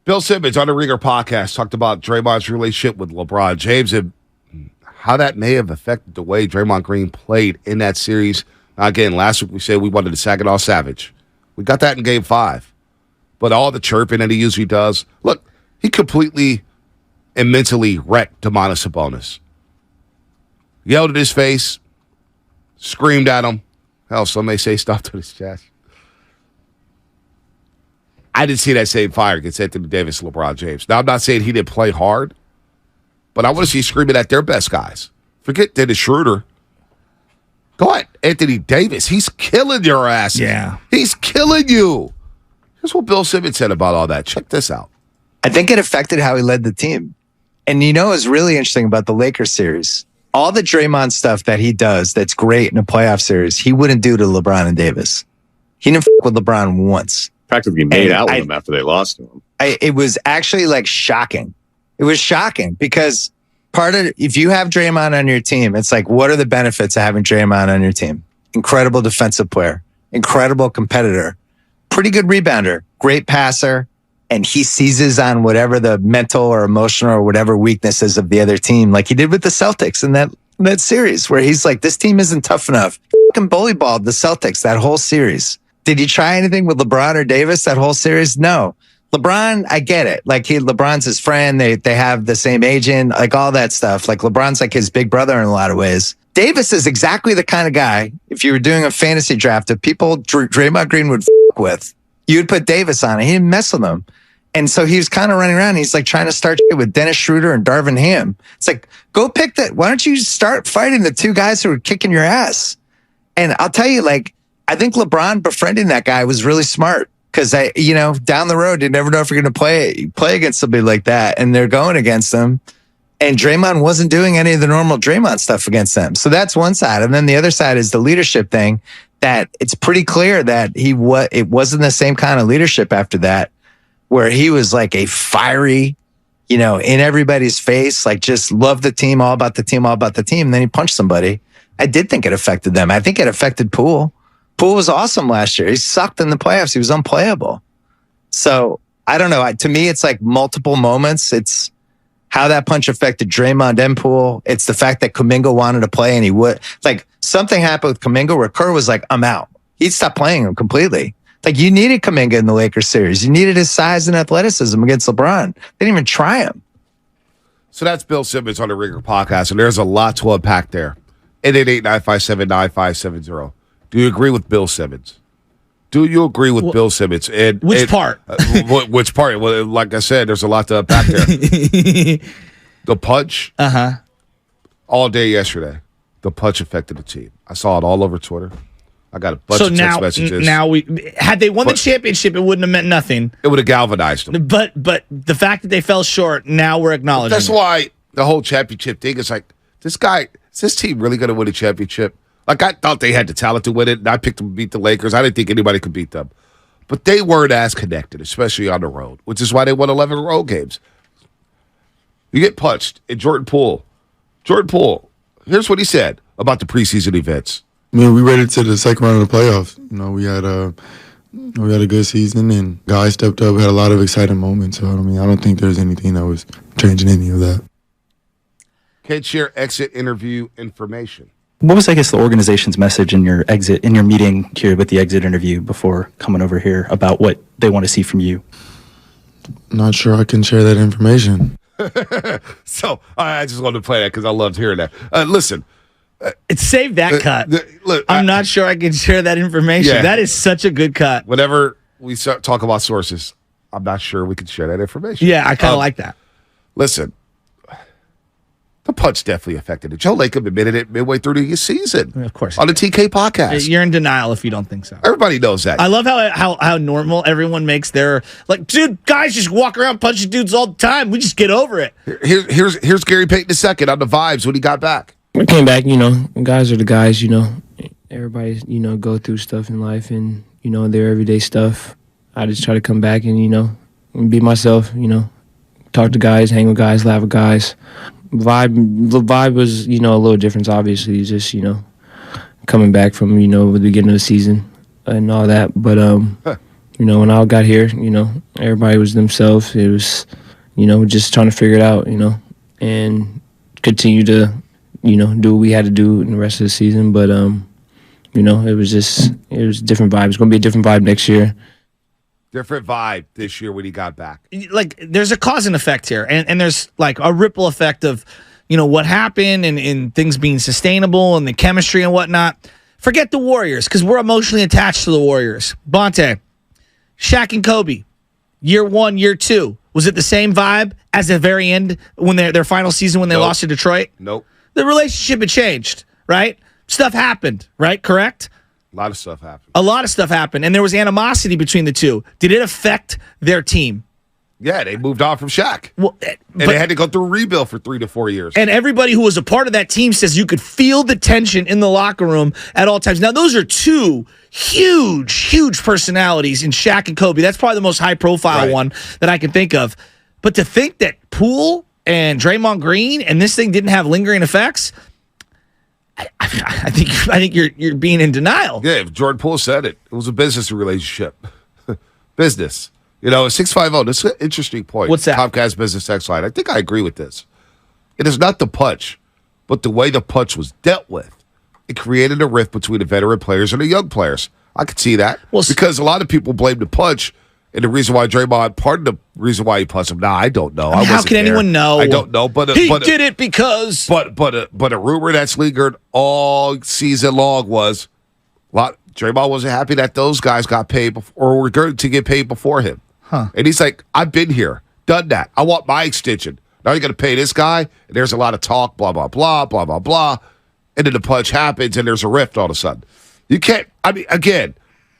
Bill Simmons on the Ringer podcast talked about Draymond's relationship with LeBron James and how that may have affected the way Draymond Green played in that series. Now, again, last week we said we wanted to Saginaw Savage. We got that in Game 5. But all the chirping that he usually does, look, he completely and mentally wrecked Domantas Sabonis. Yelled at his face, screamed at him. Hell, some may say stuff to his chest. I didn't see that same fire against Anthony Davis and LeBron James. Now, I'm not saying he didn't play hard, but I want to see screaming at their best guys. Forget Dennis Schroeder. Go at Anthony Davis. He's killing your ass. Yeah. He's killing you. Here's what Bill Simmons said about all that. Check this out. I think it affected how he led the team. And you know what's really interesting about the Lakers series? All the Draymond stuff that he does that's great in a playoff series, he wouldn't do to LeBron and Davis. He didn't with LeBron once. Practically made out with him after they lost to him. It was actually like shocking. It was shocking because if you have Draymond on your team, it's like, what are the benefits of having Draymond on your team? Incredible defensive player, incredible competitor, pretty good rebounder, great passer, and he seizes on whatever the mental or emotional or whatever weaknesses of the other team, like he did with the Celtics in that series where he's like, this team isn't tough enough. Fucking bully balled the Celtics that whole series. Did he try anything with LeBron or Davis that whole series? No. LeBron, I get it. Like LeBron's his friend. They have the same agent, like all that stuff. Like LeBron's like his big brother in a lot of ways. Davis is exactly the kind of guy, if you were doing a fantasy draft of people Draymond Green would with, you'd put Davis on it. He didn't mess with him. And so he was kind of running around. He's like trying to start with Dennis Schroeder and Darvin Ham. It's like, go pick that. Why don't you start fighting the two guys who are kicking your ass? And I'll tell you, like, I think LeBron befriending that guy was really smart because down the road, you never know if you're going to play against somebody like that. And they're going against them. And Draymond wasn't doing any of the normal Draymond stuff against them. So that's one side. And then the other side is the leadership thing that it's pretty clear that it wasn't the same kind of leadership after that, where he was like a fiery, in everybody's face, like just love the team, all about the team, all about the team. And then he punched somebody. I did think it affected them. I think it affected Poole. Poole was awesome last year. He sucked in the playoffs. He was unplayable. So I don't know. To me, it's like multiple moments. It's how that punch affected Draymond and Poole. It's the fact that Kuminga wanted to play and he would. Like something happened with Kuminga where Kerr was like, I'm out. He'd stop playing him completely. Like you needed Kuminga in the Lakers series. You needed his size and athleticism against LeBron. They didn't even try him. So that's Bill Simmons on the Ringer podcast, and there's a lot to unpack there. 888-957-9570. Do you agree with Bill Simmons? Do you agree with Bill Simmons? Which part? Which part? Well, like I said, there's a lot to unpack there. The punch. All day yesterday, the punch affected the team. I saw it all over Twitter. I got a bunch of text messages. Now had they won the championship, it wouldn't have meant nothing. It would have galvanized them. But the fact that they fell short, now we're acknowledging. That's why the whole championship thing is like, is this team really going to win a championship? Like, I thought they had the talent to win it, and I picked them to beat the Lakers. I didn't think anybody could beat them. But they weren't as connected, especially on the road, which is why they won 11 road games. You get punched, and Jordan Poole, here's what he said about the preseason events. I mean, we ready to the second round of the playoffs. We had a good season, and guys stepped up, had a lot of exciting moments. So, I don't think there's anything that was changing any of that. Can't share exit interview information. What was, I guess, the organization's message in your meeting here with the exit interview before coming over here about what they want to see from you? Not sure I can share that information. So I just wanted to play that because I loved hearing that. Listen. Save that cut. Look, I'm not sure I can share that information. Yeah. That is such a good cut. Whenever we talk about sources, I'm not sure we can share that information. Yeah, I kind of like that. Listen. The punch definitely affected it. Joe Lacob admitted it midway through the season. Of course. On the TK podcast. You're in denial if you don't think so. Everybody knows that. I love how normal everyone makes their, like, dude, guys just walk around punching dudes all the time. We just get over it. Here's Gary Payton II on the vibes when he got back. We came back, guys are the guys, everybody, go through stuff in life and, their everyday stuff. I just try to come back and, be myself, talk to guys, hang with guys, laugh with guys. The vibe was, a little different, obviously, just, coming back from, the beginning of the season and all that. But when I got here, everybody was themselves. It was, just trying to figure it out, and continue to, do what we had to do in the rest of the season. But, it was a different vibe. It's going to be a different vibe next year. Different vibe this year when he got back. Like, there's a cause and effect here, and there's like a ripple effect of, what happened and things being sustainable and the chemistry and whatnot. Forget the Warriors, because we're emotionally attached to the Warriors. Bonte, Shaq and Kobe, year 1, year 2. Was it the same vibe as the very end when their final season when they lost to Detroit? Nope. The relationship had changed, right? Stuff happened, right? Correct? A lot of stuff happened. A lot of stuff happened, and there was animosity between the two. Did it affect their team? Yeah, they moved on from Shaq. Well, and they had to go through a rebuild for 3 to 4 years. And everybody who was a part of that team says you could feel the tension in the locker room at all times. Now, those are two huge personalities in Shaq and Kobe. That's probably the most high-profile one that I can think of. But to think that Poole and Draymond Green and this thing didn't have lingering effects, I think you're being in denial. Yeah, Jordan Poole said it. It was a business relationship. Business. 650, this is an interesting point. What's that? Comcast Business X Line. I think I agree with this. It is not the punch, but the way the punch was dealt with. It created a rift between the veteran players and the young players. I could see that. Well, because a lot of people blame the punch and the reason why Draymond, part of the reason why he punched him. Nah, I don't know. How can anyone know? I don't know. But he did it because. But a rumor that's lingered all season long was Draymond wasn't happy that those guys got paid or were going to get paid before him. Huh. And he's like, I've been here, done that. I want my extension. Now you're going to pay this guy, and there's a lot of talk, blah, blah, blah, blah, blah, blah. And then the punch happens, and there's a rift all of a sudden. You can't, again,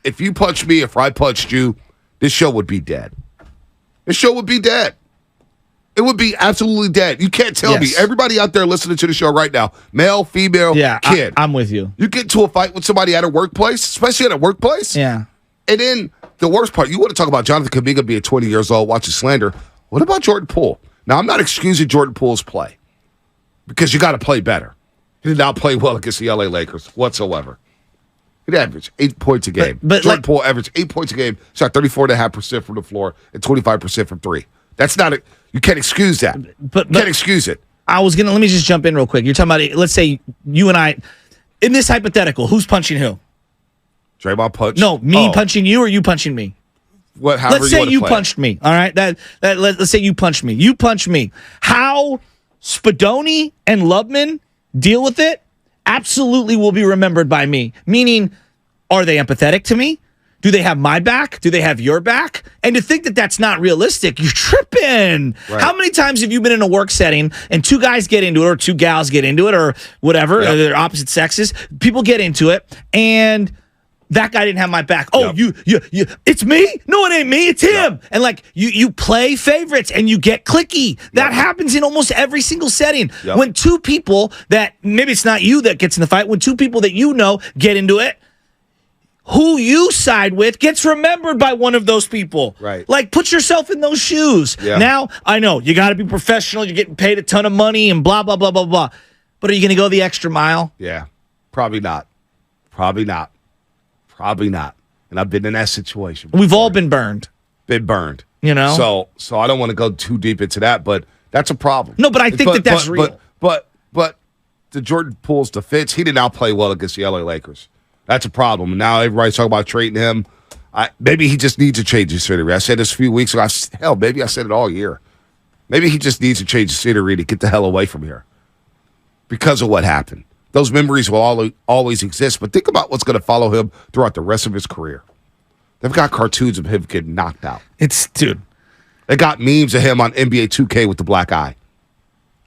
if you punched me, if I punched you, this show would be dead. This show would be dead. It would be absolutely dead. You can't tell me. Everybody out there listening to the show right now, male, female, kid. I'm with you. You get into a fight with somebody at a workplace, especially at a workplace. Yeah. And then the worst part, you want to talk about Jonathan Kuminga being 20 years old, watching slander. What about Jordan Poole? Now, I'm not excusing Jordan Poole's play because you got to play better. He did not play well against the LA Lakers whatsoever. He averaged 8 points a game. But Jordan Poole averaged 8 points a game, shot 34.5% from the floor and 25% from three. That's not a, you can't excuse that. But can't excuse it. Let me just jump in real quick. You're talking about, let's say you and I, in this hypothetical, who's punching who? Draymond punched. No, me punching you or you punching me? Let's say you punched me. All right, let's say you punched me. You punched me. How Spadoni and Lubman deal with it absolutely will be remembered by me. Meaning, are they empathetic to me? Do they have my back? Do they have your back? And to think that that's not realistic, you're tripping. Right. How many times have you been in a work setting and two guys get into it or two gals get into it or whatever, or they're opposite sexes, people get into it, and that guy didn't have my back. Oh, you, it's me? No, it ain't me. It's him. And like you play favorites and you get cliquey. That happens in almost every single setting. When two people that maybe it's not you that gets in the fight, when two people that you know get into it, who you side with gets remembered by one of those people. Right. Like, put yourself in those shoes. Yeah. Now, I know you got to be professional. You're getting paid a ton of money and blah, blah, blah, blah, blah. But are you going to go the extra mile? Yeah. Probably not. Probably not. Probably not. And I've been in that situation before. We've all been burned. You know? So I don't want to go too deep into that, but that's a problem. No, but I think that's real. But the Jordan Poole's defense, he did not play well against the LA Lakers. That's a problem. Now everybody's talking about trading him. Maybe he just needs to change his scenery. I said this a few weeks ago. Maybe I said it all year. Maybe he just needs to change the scenery to get the hell away from here because of what happened. Those memories will always exist, but think about what's going to follow him throughout the rest of his career. They've got cartoons of him getting knocked out. Dude. They got memes of him on NBA 2K with the black eye.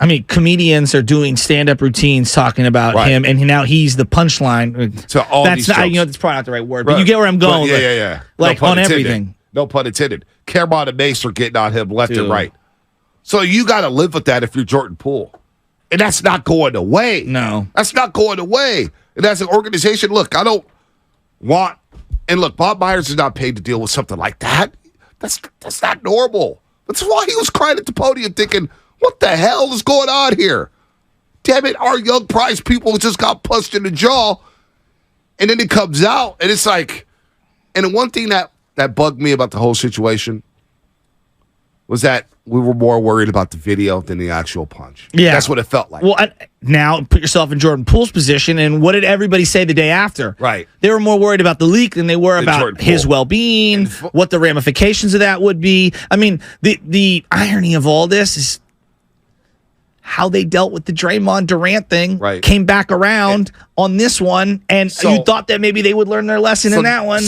I mean, comedians are doing stand-up routines talking about him, and now he's the punchline. So all that's these not, jokes. that's probably not the right word, but you get where I'm going. Yeah. Like, on everything. No pun intended. Cameron and Mace are getting on him left and right. So you got to live with that if you're Jordan Poole. And that's not going away. No. That's not going away. And as an organization, look, I don't want, and look, Bob Myers is not paid to deal with something like that. That's not normal. That's why he was crying at the podium thinking, what the hell is going on here? Damn it, our young prize people just got punched in the jaw. And then it comes out, and it's like, and the one thing that that bugged me about the whole situation was that we were more worried about the video than the actual punch. Yeah. That's what it felt like. Well, now put yourself in Jordan Poole's position, and what did everybody say the day after? Right. They were more worried about the leak than they were about his well-being, what the ramifications of that would be. I mean, the irony of all this is how they dealt with the Draymond Durant thing, came back around on this one, and you thought that maybe they would learn their lesson in that one.